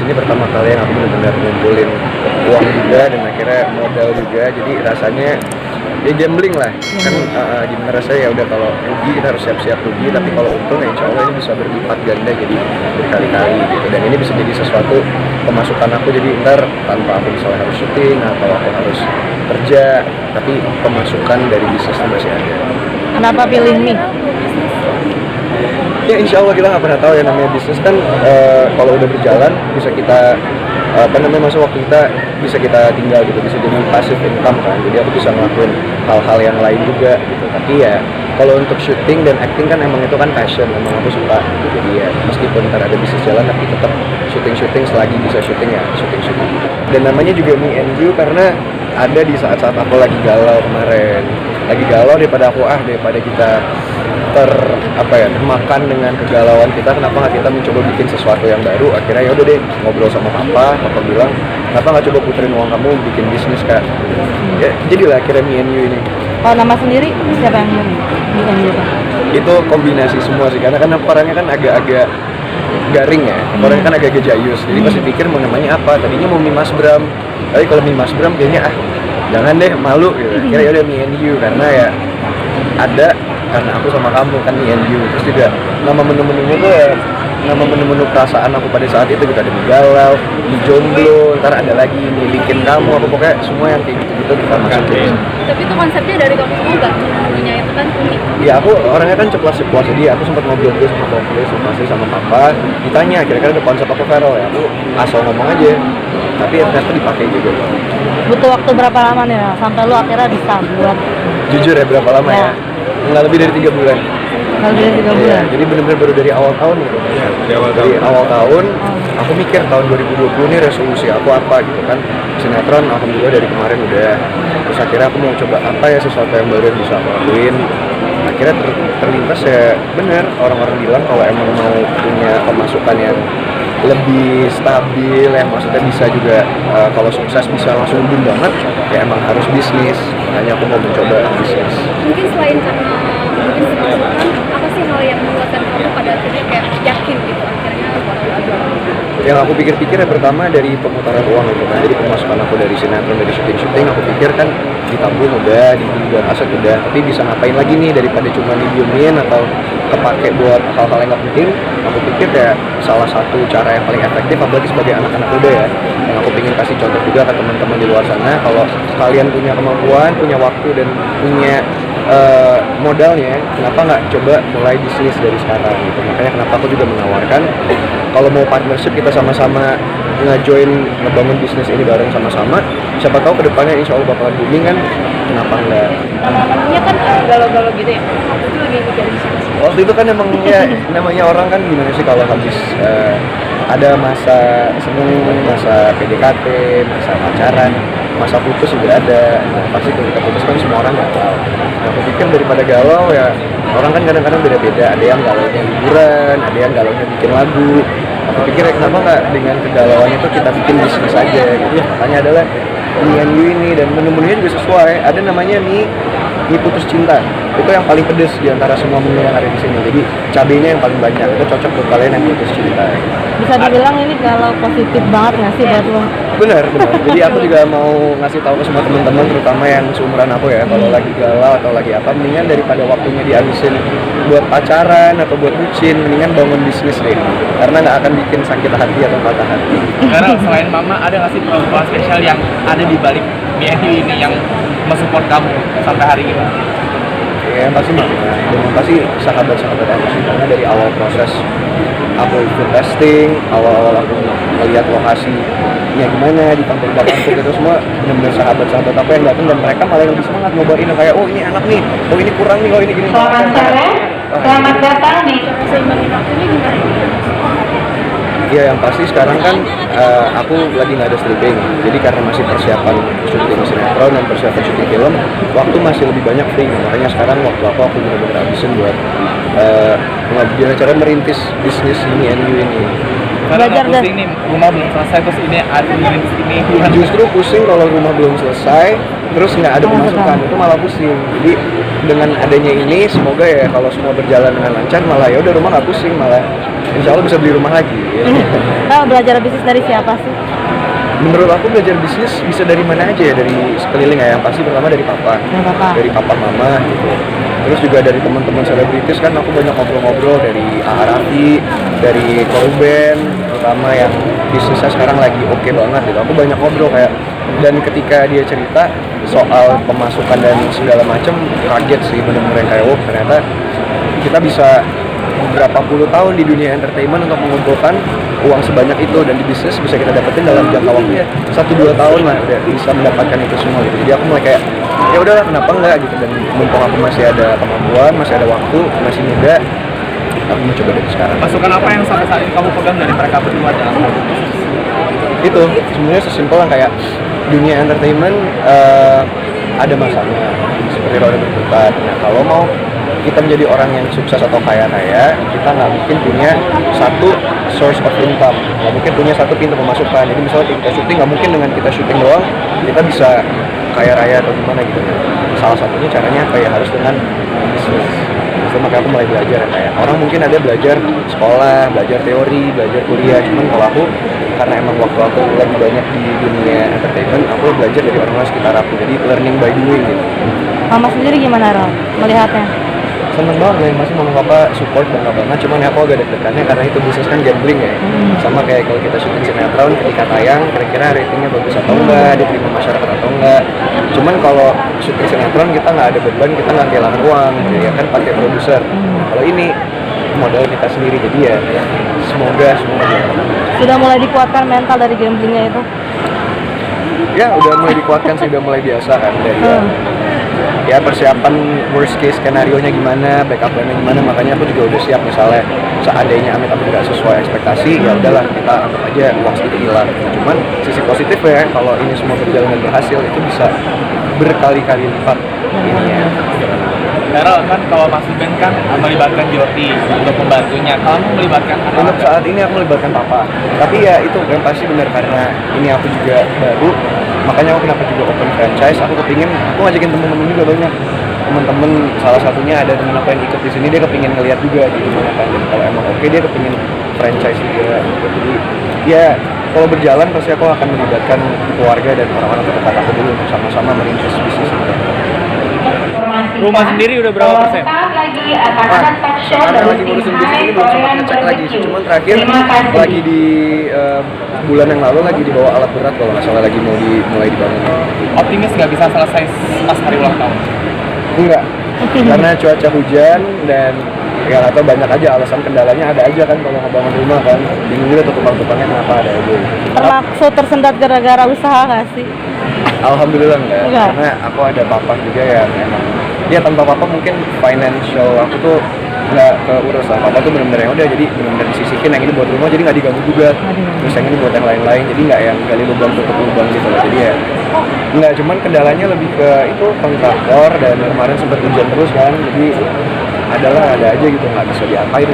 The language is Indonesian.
ini pertama kali yang aku benar-benar ngumpulin uang juga dan akhirnya modal juga, jadi rasanya ya gambling lah kan. Gimana rasanya ya udah, kalau rugi kita harus siap-siap rugi, tapi kalau untung ya insya Allah ini bisa berlipat ganda jadi berkali-kali gitu, dan ini bisa jadi sesuatu pemasukan aku, jadi ntar tanpa aku misalnya harus syuting atau aku harus kerja, tapi pemasukan dari bisnisnya masih ada. Kenapa pilih mie? Ya insya Allah kita nggak pernah tahu ya, namanya bisnis kan kalau udah berjalan bisa kita masa waktu kita bisa kita tinggal gitu, bisa jadi passive income kan, jadi aku bisa ngelakuin hal-hal yang lain juga gitu. Tapi ya kalau untuk syuting dan acting kan emang itu kan passion, emang aku suka gitu. Jadi ya meskipun ntar ada bisnis jalan tapi tetap syuting selagi bisa syuting ya syuting. Dan namanya juga Me and You karena ada di saat-saat aku lagi galau kemarin, daripada kita termakan dengan kegalauan kita, kenapa nggak kita mencoba bikin sesuatu yang baru. Akhirnya yaudah deh, ngobrol sama papa bilang kenapa nggak coba puterin uang kamu bikin bisnis kan, ya jadilah akhirnya Me and You ini. Kalau nama sendiri siapa yang Me and You? Itu kombinasi semua sih, karena orangnya kan agak-agak garing ya, orangnya kan agak-agak jayus, jadi pasti pikir mau namanya apa, tadinya mau Mimas Bram, tapi kalau Mimas Bram kayaknya jangan deh, malu gitu. Akhirnya yaudah Me and You karena ya ada karena aku sama kamu kan, Me and You. Terus juga nama menu-menunya tuh ya nama menu-menu perasaan aku pada saat itu juga, ada mie galau, mie jomblo, ntar ada lagi milikin kamu, apa pokoknya semua yang kayak gitu-gitu kita masukin. Tapi itu konsepnya dari kamu semua nggak? Menunya itu kan unik. Ya aku orangnya kan ceplos, jadi aku sempat ngobrol dulu sama komplis, sama papa, ditanya kira-kira ada konsep apa viral ya, aku asal ngomong aja, tapi ternyata dipakai juga. Butuh waktu berapa lama nih sampai lu akhirnya bisa buat? Jujur ya, berapa lama ya? Nggak lebih dari 3 bulan. Nggak lebih dari 3 bulan? Ya, jadi bener-bener baru dari awal tahun gitu. Dari awal tahun, aku mikir tahun 2020 ini resolusi aku apa gitu kan. Sinetron alhamdulillah dari kemarin udah. Terus akhirnya aku mau coba apa ya, sesuatu yang baru yang bisa aku lakuin. Akhirnya terlintas ya bener, orang-orang bilang kalau emang mau punya pemasukan yang lebih stabil, yang maksudnya bisa juga kalau sukses bisa langsung boom banget, ya emang harus bisnis. Makanya aku mau mencoba bisnis. Mungkin selain karena mungkin pemasukan, apa sih hal yang membuatkan kamu pada akhirnya kayak yakin gitu akhirnya buat Yang aku pikir-pikir ya pertama dari pemutaran uang gitu kan, jadi pemasukan aku dari sinetron, dari syuting aku pikir kan ditabung udah, dibeli buat aset udah, tapi bisa ngapain lagi nih daripada cuma didiemin atau kepake buat hal-hal yang gak penting. Aku pikir ya salah satu cara yang paling efektif, apalagi sebagai anak-anak muda ya, yang aku pengen kasih contoh juga ke teman-teman di luar sana, kalau kalian punya kemampuan, punya waktu dan punya modalnya, kenapa nggak coba mulai bisnis dari sekarang gitu. Makanya kenapa aku juga menawarkan kalau mau partnership kita sama-sama ngebangun bisnis ini bareng sama-sama, siapa tahu kedepannya insya Allah bakalan booming kan, kenapa enggak. Namanya kan galau-galau gitu ya, aku tuh lagi mikirin siapa. Waktu itu kan emang ya namanya orang kan gimana sih kalau habis ada masa seneng, masa PDKT, masa pacaran, masa putus juga ada. Nah, pasti kalau kita putus kan semua orang galau. Nah, aku pikir daripada galau ya, orang kan kadang-kadang beda-beda, ada yang galaunya liburan, ada yang galaunya bikin lagu. Aku pikir ya kenapa nggak dengan kegalauan itu kita bikin bisnis aja gitu. Makanya adalah Me and You ini, dan menu-menunya juga sesuai, ada namanya mie putus cinta, itu yang paling pedes di antara semua menu yang ada di sini, jadi cabenya yang paling banyak, itu cocok buat kalian yang putus cinta. Bisa dibilang ini galau positif banget nggak sih buat lo? Benar. Jadi aku juga mau ngasih tahu ke semua teman-teman, terutama yang seumuran aku ya, kalau lagi galau atau lagi apa, mendingan daripada waktunya dihabisin buat pacaran atau buat bucin, mendingan bangun bisnis deh, karena nggak akan bikin sakit hati atau patah hati. Karena selain mama, ada nggak sih perempuan spesial yang ada di balik Me and You ini yang mensupport kamu sampai hari ini? Ya pasti mama, dan pasti sahabat-sahabat aku sih, karena dari awal proses aku ikut testing, awal-awal aku melihat lokasinya gimana di kampung-kampung itu semua benar-benar sahabat-sahabat aku yang datang, dan mereka malah yang lebih semangat ngobain kayak, oh ini enak nih, oh ini kurang nih, oh ini gini. Selamat sore, selamat datang di Seimbangin waktunya gimana? Ya yang pasti sekarang kan aku lagi nggak ada stripping, jadi karena masih persiapan syuting sinetron dan persiapan syuting film, waktu masih lebih banyak free. Makanya sekarang waktu aku benar-benar habisin buat gimana cara merintis bisnis Me and You ini. Karena Belajar nggak pusing nih, rumah belum selesai terus ini ada ini. Justru pusing kalau rumah belum selesai, terus nggak ada pemasukan, itu malah pusing. Jadi dengan adanya ini, semoga ya kalau semua berjalan dengan lancar, malah ya udah rumah nggak pusing, malah insya Allah bisa beli rumah lagi. Kalau belajar bisnis dari siapa sih? Menurut aku belajar bisnis bisa dari mana aja ya, dari sekeliling ya. Yang pasti pertama dari papa, dari papa mama gitu. Terus juga dari teman-teman selebritis kan aku banyak ngobrol-ngobrol dari A.A. Raffi, dari Korben, terutama yang bisnisnya sekarang lagi oke banget gitu. Aku banyak ngobrol kayak, dan ketika dia cerita soal pemasukan dan segala macam, kaget sih bener-bener kayak wow, ternyata kita bisa berapa puluh tahun di dunia entertainment untuk mengumpulkan uang sebanyak itu, dan di bisnis bisa kita dapetin dalam jangka waktu 1-2 tahun lah udah bisa mendapatkan itu semua gitu. Jadi aku mulai kayak ya udahlah, kenapa enggak gitu, dan mumpung aku masih ada kemampuan, masih ada waktu, masih muda, aku mau coba dari sekarang. Masukan apa yang sampai saat ini kamu pegang dari mereka berdua dalam bisnis? Itu sebenarnya sesimpel yang kayak dunia entertainment ada masanya seperti roda berputar. Nah kalau mau kita menjadi orang yang sukses atau kaya-kaya, kita nggak mungkin punya satu source of income, nggak mungkin punya satu pintu pemasukan. Jadi misalnya kita syuting, nggak mungkin dengan kita syuting doang kita bisa kaya raya atau gimana gitu. Salah satunya caranya apa ya, harus dengan bisnis. Jadi makanya aku mulai belajar ya, kayak orang mungkin ada belajar sekolah, belajar teori, belajar kuliah. Cuman kalau aku, karena emang waktu aku lagi banyak di dunia entertainment, aku belajar dari orang-orang sekitar aku. Jadi learning by doing gitu. Mama sendiri gimana, Ro, melihatnya? Seneng banget ya, masih mama papa support bangga banget. Cuman ya aku agak deg-degannya karena itu bisnis kan gambling ya. Sama kayak kalau kita syuting sinetron, ketika tayang kira-kira ratingnya bagus atau enggak, diterima masyarakat atau enggak. Cuman kalau syuting sinetron kita nggak ada beban, kita nggak kehilangan uang gitu ya kan, pakai produser. Kalau ini modal kita sendiri, jadi ya semoga Sudah mulai dikuatkan mental dari gamblingnya itu? ya udah mulai dikuatkan sih, udah mulai biasa kan dari ya persiapan worst case skenario nya gimana, backup plan-nya gimana. Makanya aku juga udah siap misalnya seandainya amit-amit nggak sesuai ekspektasi, ya udahlah kita anggap aja uang sedikit hilang. Cuman sisi positif ya, kalau ini semua berjalan dan berhasil, itu bisa berkali-kali lipat ininya. Karena kan kalau Mas Ben kan melibatkan Jordi untuk membantunya, kamu melibatkan Untuk saat ini aku melibatkan papa, tapi ya itu yang pasti benar, karena ini aku juga baru, makanya aku kenapa juga open franchise. Aku kepingin, aku ngajakin temen-temen juga banyak temen-temen, salah satunya ada temen aku yang ikut di sini, dia kepingin ngeliat juga di gimana kan, dan kalau emang oke dia kepingin franchise juga gitu. Jadi ya kalau berjalan pasti aku akan melibatkan keluarga dan orang-orang terdekat aku dulu untuk sama-sama merintis bisnis ini. Rumah sendiri udah berapa persen? Lagi akan talk show Karena dari lagi ngurusin tim bisnis ini belum sempat ngecek lagi, cuman terakhir Terima kasih. lagi di bulan yang lalu lagi dibawa alat berat kalau nggak salah, lagi mau mulai dibangun. Optimis nggak bisa selesai pas hari ulang tahun? Enggak, karena cuaca hujan dan ya atau banyak aja alasan, kendalanya ada aja kan kalau ngebangun rumah kan, bingung juga tuh tukang-tukangnya kenapa ada aja. Termaksud tersendat gara-gara usaha nggak sih? Alhamdulillah enggak, Enggak. karena aku ada papa juga yang emang dia tanpa papa mungkin financial aku tuh nggak keurus lah. Papa tuh benar-benar yang udah, jadi benar-benar disisihin yang ini buat rumah, jadi nggak diganggu juga. Terus yang ini buat yang lain-lain, jadi nggak yang gali lubang tutup lubang gitu loh. Jadi ya nggak, cuman kendalanya lebih ke itu kontraktor, dan kemarin sempat hujan terus kan, jadi ada aja gitu, nggak bisa diapain.